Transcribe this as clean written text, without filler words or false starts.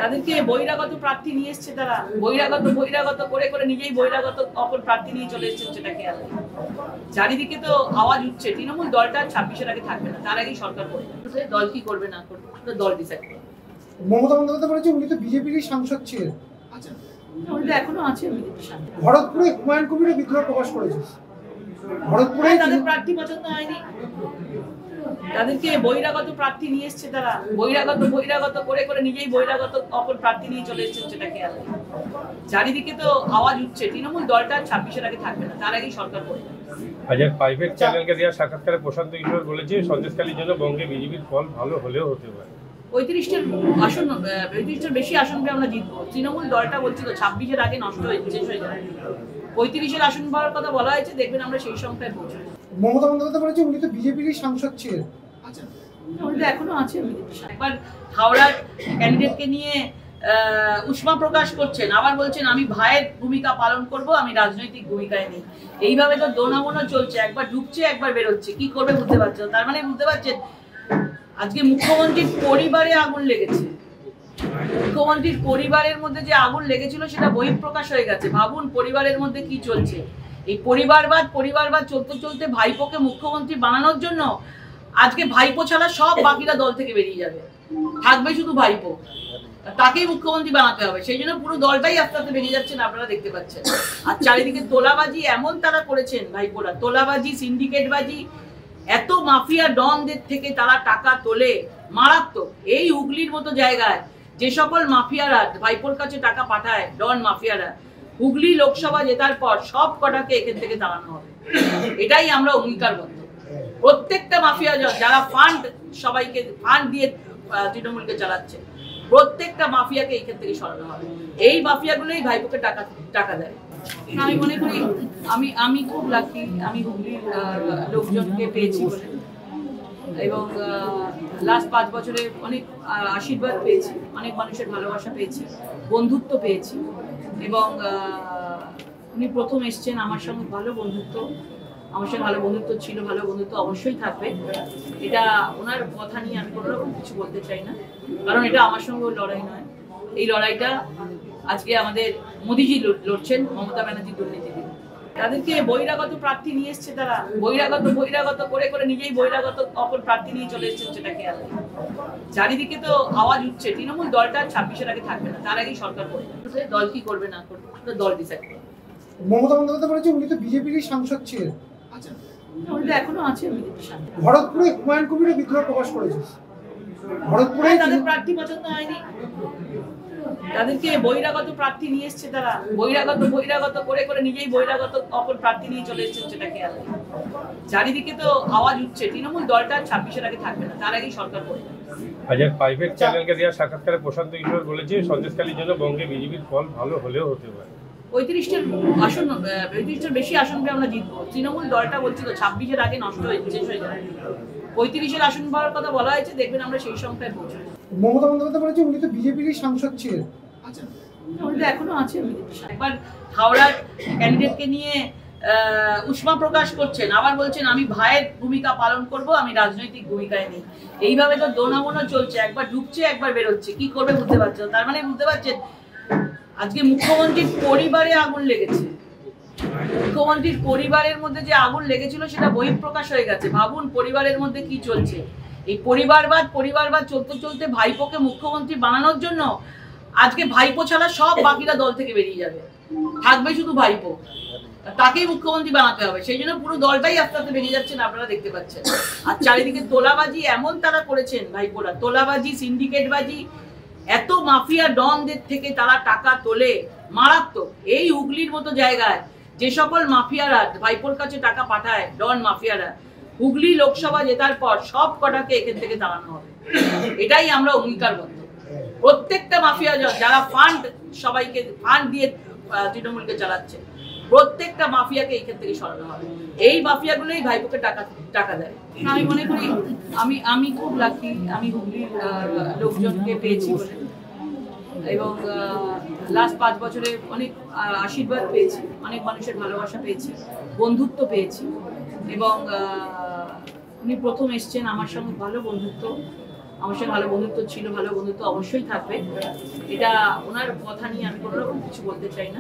তাদেরকে বহিরাগত প্রার্থী নিয়ে এসছে, তারা বহিরাগত করে করে নিজেই বহিরাগত অপর প্রার্থী নিয়ে চলে এসছেন, সেটা খেয়াল নেই। চারিদিকে তো আওয়াজ উঠছে, তৃণমূল দলটা 26-এর আগে থাকবে না, তার আগেই সরকার করবে। দল কি করবে না করবে সেটা দল ডিসাইড করবে। মমতা বন্দ্যোপাধ্যায় বলেছে উনি তো বিজেপিরই সাংসদ ছিলেন। আচ্ছা, উনি তো এখনো আছে বিজেপির সাথে। ভরতপুরে হুমায়ুন কবিরও বিদ্রোহ প্রকাশ করেছে। ভরতপুরে তাদের প্রার্থী পছন্দ হয়নি, তাদেরকে বহিরাগত প্রার্থী নিয়ে এসছে, তারা বহিরাগত করে করে নিজেই বহিরাগত অপর প্রার্থী নিয়ে চলে এসছেন, সেটা খেয়াল নেই। চারিদিকে তো আওয়াজ উঠছে, তৃণমূল দলটা 26-এর আগে থাকবে না, তার আগেই সরকার করবে। আজকের প্রাইভেট চ্যানেলকে দেওয়া সাক্ষাৎকারে প্রশান্ত কিশোর বলেছে সন্দেশখালীর জন্য বঙ্গে বিজেপির ফল ভালো হলেও হতে পারে। 35টার বেশি আসন পেয়ে আমরা জিতবো। তৃণমূল দলটা বলছিল 26-এর আগে নষ্ট হয়ে শেষ হয়ে যাবে। 35-এর আসন পাওয়ার কথা বলা হয়েছে, দেখবেন আমরা সেই সংখ্যায় পৌঁছাবো। মমতা বন্দ্যোপাধ্যায় বলেছে উনি তো বিজেপিরই সাংসদ ছিলেন। আচ্ছা, উনি তো এখনো আছে বিজেপির সাথে। একবার হাওড়ার ক্যান্ডিডেটকে নিয়ে উষ্মা প্রকাশ করছেন, আবার বলছেন আমি ভাইয়ের ভূমিকা পালন করব, আমি রাজনৈতিক ভূমিকায় নেই। এইভাবে তো দোনামোনা চলছে, একবার ঢুকছে একবার বেরোচ্ছে, কি করবে বুঝতে পারছেন। তার মানে বুঝতে পারছেন আজকে মুখ্যমন্ত্রীর পরিবারে আগুন লেগেছে। মুখ্যমন্ত্রীর পরিবারের মধ্যে যে আগুন লেগেছিল সেটা বহিঃপ্রকাশ হয়ে গেছে। ভাবুন পরিবারের মধ্যে কি চলছে। এই পরিবারবাদ চলতে চলতে ভাইপোকে মুখ্যমন্ত্রী বানানোর জন্য আজকে ভাইপো ছাড়া সব বাকিরা দল থেকে বেরিয়ে যাবে, থাকবে শুধু ভাইপো, তাকেই মুখ্যমন্ত্রী বানাতে হবে। সেই জন্য পুরো দলটাই আস্তে আস্তে বেরিয়ে যাচ্ছেন, আপনারা দেখতে পাচ্ছেন। আর চারিদিকে তোলাবাজি এমন তারা করেছেন ভাইপোরা, তোলাবাজি, সিন্ডিকেটবাজি, এত মাফিয়া ডনদের থেকে তারা টাকা তোলে মারাত্মক। এই হুগলির মতো জায়গায় যে সকল মাফিয়ারা ভাইপোর কাছে টাকা পাঠায়, ডন মাফিয়ারা, হুগলি লোকসভা জেতার পর সব কটাকে এখান থেকে তাড়ানো হবে, এটাই আমরা অঙ্গীকারবদ্ধ। প্রত্যেকটা মাফিয়া যারা সবাইকে ফান্ড দিয়ে তৃণমূলকে চালাচ্ছে, প্রত্যেকটা মাফিয়াকে এইখান থেকে সরানো হবে। এই মাফিয়াগুলোই ভাইপোকে টাকা দেয়। আমি মনে করি আমি খুব লাকি, আমি হুগলির লোকজনকে পেয়েছি বলে, এবং লাস্ট 5 বছরে অনেক আশীর্বাদ পেয়েছি, অনেক মানুষের ভালোবাসা পেয়েছি, বন্ধুত্ব পেয়েছি। এবং উনি প্রথম এসছেন, আমার সঙ্গে ভালো বন্ধুত্ব ছিল, ভালো বন্ধুত্ব অবশ্যই থাকবে। এটা ওনার কথা নিয়ে আমি কোনো রকম কিছু বলতে চাই না, কারণ এটা আমার সঙ্গে লড়াই নয়। এই লড়াইটা আজকে আমাদের মোদিজি লড়ছেন, মমতা ব্যানার্জি দুর্নীতি বিরুদ্ধে। তাদেরকে বহিরাগত প্রার্থী নিয়ে এসছে, তারা বহিরাগত করে করে নিজেই বহিরাগত অপর প্রার্থী নিয়ে চলে এসছেন, সেটা খেয়াল নেই। চারিদিকে তো আওয়াজ উঠছে, তৃণমূল দলটা 26-এর আগে থাকবে না, তার আগেই সরকার করবে। দল কি করবে না করবে সেটা দল ডিসাইড করবে। মমতা বন্দ্যোপাধ্যায় বলেছে উনি তো বিজেপিরই সাংসদ ছিলেন। আচ্ছা, উনি তো এখনো আছে বিজেপির সাথে। ভরতপুরে হুমায়ুন কবিরও বিদ্রোহ প্রকাশ করেছে। ভরতপুরে তাদের প্রার্থী পছন্দ হয়নি, তাদেরকে বহিরাগত প্রার্থী নিয়ে এসছে, তারা বহিরাগত করে করে নিজেই বহিরাগত অপর প্রার্থী নিয়ে চলে এসছেন, সেটা খেয়াল নেই। চারিদিকে তো আওয়াজ উঠছে, তৃণমূল দলটা 26-এর আগে থাকবে না, তার আগেই সরকার করবে। আজকের প্রাইভেট চ্যানেলকে দেওয়া সাক্ষাৎকারে প্রশান্ত কিশোর বলেছে সন্দেশখালীর জন্য বঙ্গে বিজেপির ফল ভালো হলেও হতে পারে। 35টার বেশি আসন পেয়ে আমরা জিতবো। তৃণমূল দলটা বলছিল 26-এর আগে নষ্ট হয়ে শেষ হয়ে যাবে। 35-এর আসন পাওয়ার কথা বলা হয়েছে, দেখবেন আমরা সেই সংখ্যায় পৌঁছাবো। মমতা বন্দ্যোপাধ্যায় বলেছে উনি তো বিজেপিরই সাংসদ ছিলেন। আচ্ছা, উনি তো এখনো আছে বিজেপির সাথে। একবার হাওড়ার ক্যান্ডিডেটকে নিয়ে উষ্মা প্রকাশ করছেন, আবার বলছেন আমি ভাইয়ের ভূমিকা পালন করব, আমি রাজনৈতিক ভূমিকায় নেই। এইভাবে তো দোনামোনা চলছে, একবার ঢুকছে একবার বেরোচ্ছে, কি করবে বুঝতে পারছেন। তার মানে বুঝতে পারছেন আজকে মুখ্যমন্ত্রীর পরিবারে আগুন লেগেছে। মুখ্যমন্ত্রীর পরিবারের মধ্যে যে আগুন লেগেছিল সেটা বহিঃপ্রকাশ হয়ে গেছে। ভাবুন পরিবারের মধ্যে কি চলছে। এই পরিবারবাদ চলতে চলতে ভাইপোকে মুখ্যমন্ত্রী বানানোর জন্য আজকে ভাইপো ছাড়া সব বাকিরা দল থেকে বেরিয়ে যাবে, থাকবে শুধু ভাইপো, তাকেই মুখ্যমন্ত্রী বানাতে হবে। সেই জন্য পুরো দলটাই আস্তে আস্তে বেরিয়ে যাচ্ছেন, আপনারা দেখতে পাচ্ছেন। আর চারিদিকে তোলাবাজি এমন তারা করেছেন ভাইপোরা, তোলাবাজি, সিন্ডিকেটবাজি, এত মাফিয়া ডনদের থেকে তারা টাকা তোলে মারাত্মক। এই হুগলির মতো জায়গায় যে সকল মাফিয়ারা ভাইপোর কাছে টাকা পাঠায়, ডন মাফিয়ারা, হুগলি লোকসভা জেতার পর সব কটাকে এখান থেকে তাড়ানো হবে, এটাই আমরা অঙ্গীকারবদ্ধ। প্রত্যেকটা মাফিয়া যারা সবাইকে ফান্ড দিয়ে তৃণমূলকে চালাচ্ছে, প্রত্যেকটা মাফিয়াকে এইখান থেকে সরানো হবে। এই মাফিয়াগুলোই ভাইপোকে টাকা দেয়। আমি মনে করি আমি খুব লাকি, আমি হুগলির লোকজনকে পেয়েছি বলে, এবং লাস্ট 5 বছরে অনেক আশীর্বাদ পেয়েছি, অনেক মানুষের ভালোবাসা পেয়েছি, বন্ধুত্ব পেয়েছি। এবং উনি প্রথম এসছেন, আমার সঙ্গে ভালো বন্ধুত্ব আমার সঙ্গে ভালো বন্ধুত্ব ছিল, ভালো বন্ধুত্ব অবশ্যই থাকবে। এটা ওনার কথা নিয়ে আমি কোনো রকম কিছু বলতে চাই না।